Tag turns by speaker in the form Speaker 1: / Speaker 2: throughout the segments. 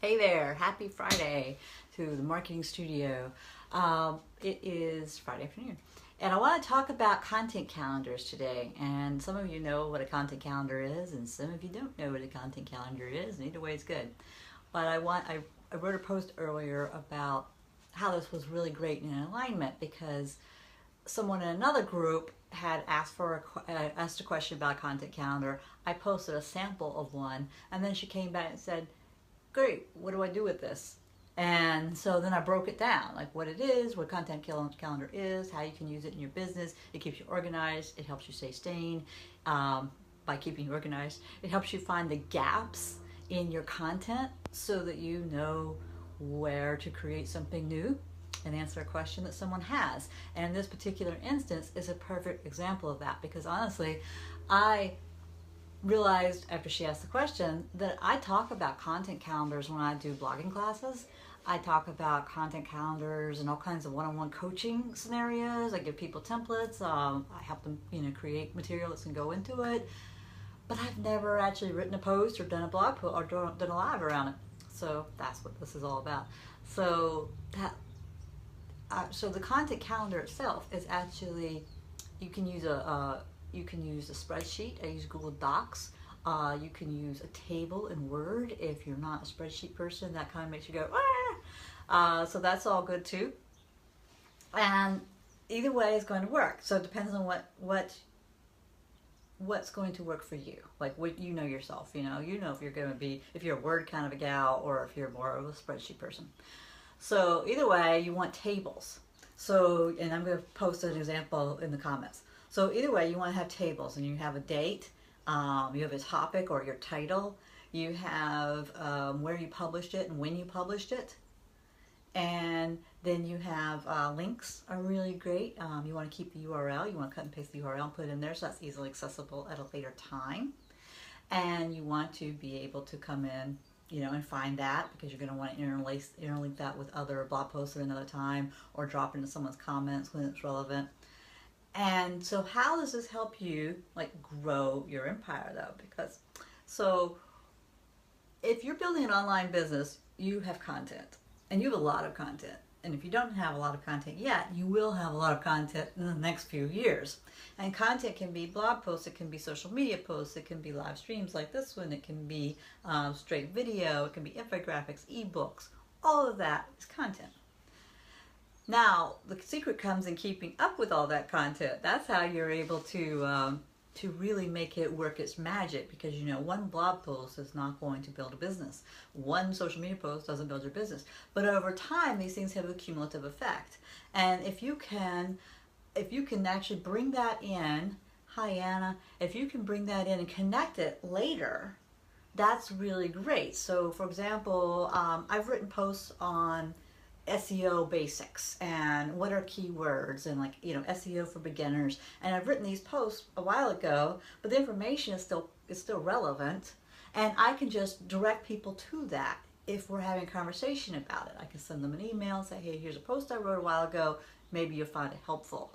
Speaker 1: Hey there, happy Friday to the Marketing Studio. It is Friday afternoon, and I want to talk about content calendars today. And some of you know what a content calendar is, and some of you don't know what a content calendar is, and either way is good. But I wrote a post earlier about how this was really great in alignment because someone in another group had asked a question about a content calendar. I posted a sample of one, and then she came back and said, great, what do I do with this? And so then I broke it down, like what it is, what content calendar is, how you can use it in your business. It keeps you organized. It helps you stay sane by keeping you organized. It helps you find the gaps in your content so that you know where to create something new and answer a question that someone has. And this particular instance is a perfect example of that because honestly, I realized after she asked the question that I talk about content calendars when I do blogging classes. I talk about content calendars and all kinds of one-on-one coaching scenarios. I give people templates. I help them, create material that's going to go into it. But I've never actually written a post or done a blog post or done a live around it. So that's what this is all about. So so the content calendar itself is actually you can use a spreadsheet. I use Google Docs. You can use a table in Word if you're not a spreadsheet person. That kind of makes you go, ah! So that's all good too. And either way is going to work. So it depends on what's going to work for you. Like what you know yourself. You know if you're going to be, if you're a Word kind of a gal or if you're more of a spreadsheet person. So either way, you want tables. So, and I'm going to post an example in the comments. So either way, you want to have tables, and you have a date, you have a topic or your title, you have where you published it and when you published it, and then you have links are really great. You want to keep the URL, you want to cut and paste the URL and put it in there so that's easily accessible at a later time. And you want to be able to come in and find that because you're going to want to interlink that with other blog posts at another time or drop into someone's comments when it's relevant. And so how does this help you like grow your empire though? Because so if you're building an online business, you have content and you have a lot of content. And if you don't have a lot of content yet, you will have a lot of content in the next few years. And content can be blog posts, it can be social media posts, it can be live streams like this one, it can be straight video, it can be infographics, ebooks. All of that is content. Now, the secret comes in keeping up with all that content. That's how you're able to really make it work its magic because one blog post is not going to build a business. One social media post doesn't build your business. But over time, these things have a cumulative effect. And if you can actually bring that in, hi Anna, if you can bring that in and connect it later, that's really great. So for example, I've written posts on SEO basics and what are keywords and SEO for beginners, and I've written these posts a while ago, but the information is still relevant, and I can just direct people to that if we're having a conversation about it. I can send them an email and say, hey, here's a post I wrote a while ago, maybe you'll find it helpful.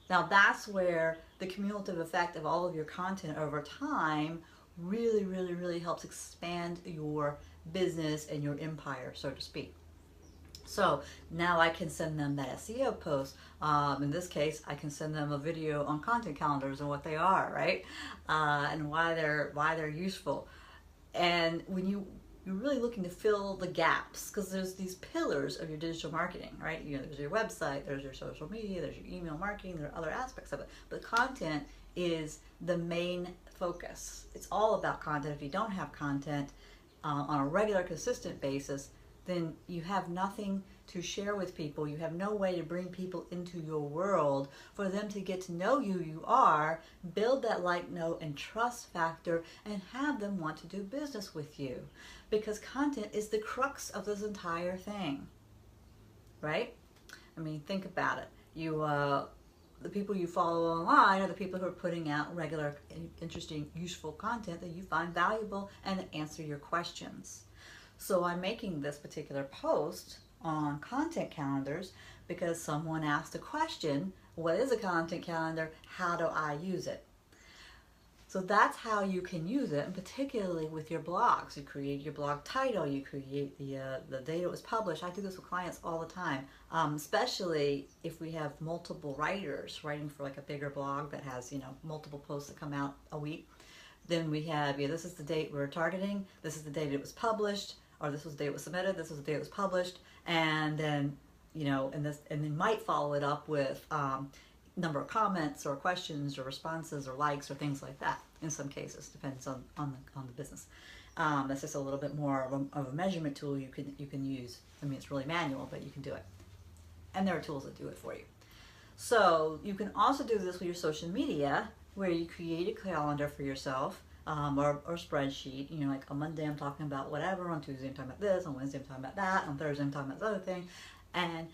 Speaker 1: Now that's where the cumulative effect of all of your content over time really, really, really helps expand your business and your empire, so to speak. So now I can send them that SEO post. In this case, I can send them a video on content calendars and what they are, right? And why they're useful. And when you're really looking to fill the gaps, because there's these pillars of your digital marketing, right? There's your website, there's your social media, there's your email marketing, there are other aspects of it. But content is the main focus. It's all about content. If you don't have content on a regular, consistent basis, then you have nothing to share with people. You have no way to bring people into your world for them to get to know who you are, build that like, know, and trust factor, and have them want to do business with you. Because content is the crux of this entire thing, right? I mean, think about it. The people you follow online are the people who are putting out regular, interesting, useful content that you find valuable and that answer your questions. So I'm making this particular post on content calendars because someone asked a question, what is a content calendar? How do I use it? So that's how you can use it, and particularly with your blogs. You create your blog title, you create the date it was published. I do this with clients all the time, especially if we have multiple writers writing for like a bigger blog that has, multiple posts that come out a week. Then we have, this is the date we're targeting, this is the date it was published, or this was the date it was submitted, this was the date it was published, and then, and then might follow it up with number of comments or questions or responses or likes or things like that. In some cases, depends on the business. That's just a little bit more of a measurement tool you can use. I mean, it's really manual, but you can do it, and there are tools that do it for you. So you can also do this with your social media, where you create a calendar for yourself, or spreadsheet. Like on Monday I'm talking about whatever, on Tuesday I'm talking about this, on Wednesday I'm talking about that, on Thursday I'm talking about this other thing. And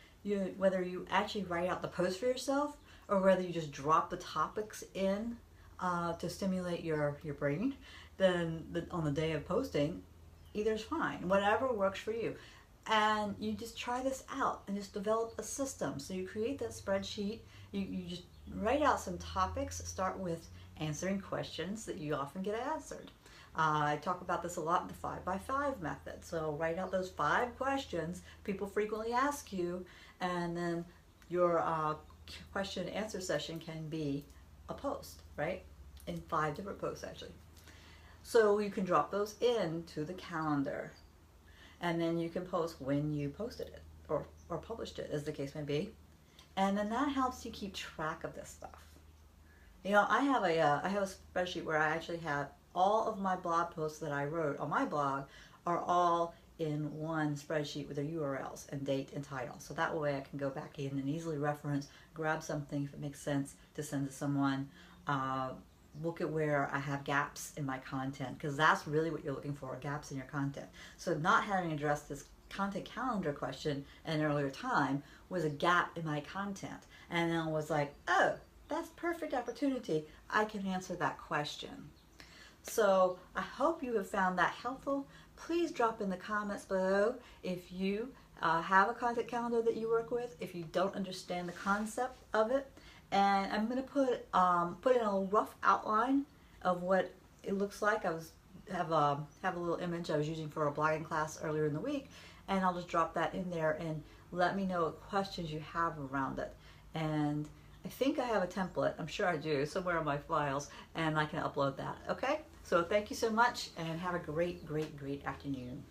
Speaker 1: whether you actually write out the post for yourself, or whether you just drop the topics in to stimulate your brain, then on the day of posting, either is fine. Whatever works for you. And you just try this out and just develop a system. So you create that spreadsheet, you just write out some topics. Start with answering questions that you often get answered. I talk about this a lot in the 5x5 method. So write out those 5 questions people frequently ask you, and then your question and answer session can be a post, right? In 5 different posts, actually. So you can drop those into the calendar, and then you can post when you posted it or published it, as the case may be. And then that helps you keep track of this stuff. I have a spreadsheet where I actually have all of my blog posts that I wrote on my blog are all in one spreadsheet with their URLs and date and title. So that way I can go back in and easily reference, grab something if it makes sense to send to someone, look at where I have gaps in my content, because that's really what you're looking for, gaps in your content. So not having addressed this content calendar question at an earlier time was a gap in my content. And then I was like, oh, that's perfect opportunity. I can answer that question. So I hope you have found that helpful. Please drop in the comments below if you have a content calendar that you work with, if you don't understand the concept of it. And I'm going to put in a rough outline of what it looks like. I have a little image I was using for a blogging class earlier in the week, and I'll just drop that in there and let me know what questions you have around it. And I think I have a template, I'm sure I do, somewhere in my files, and I can upload that. Okay? So thank you so much, and have a great, great, great afternoon.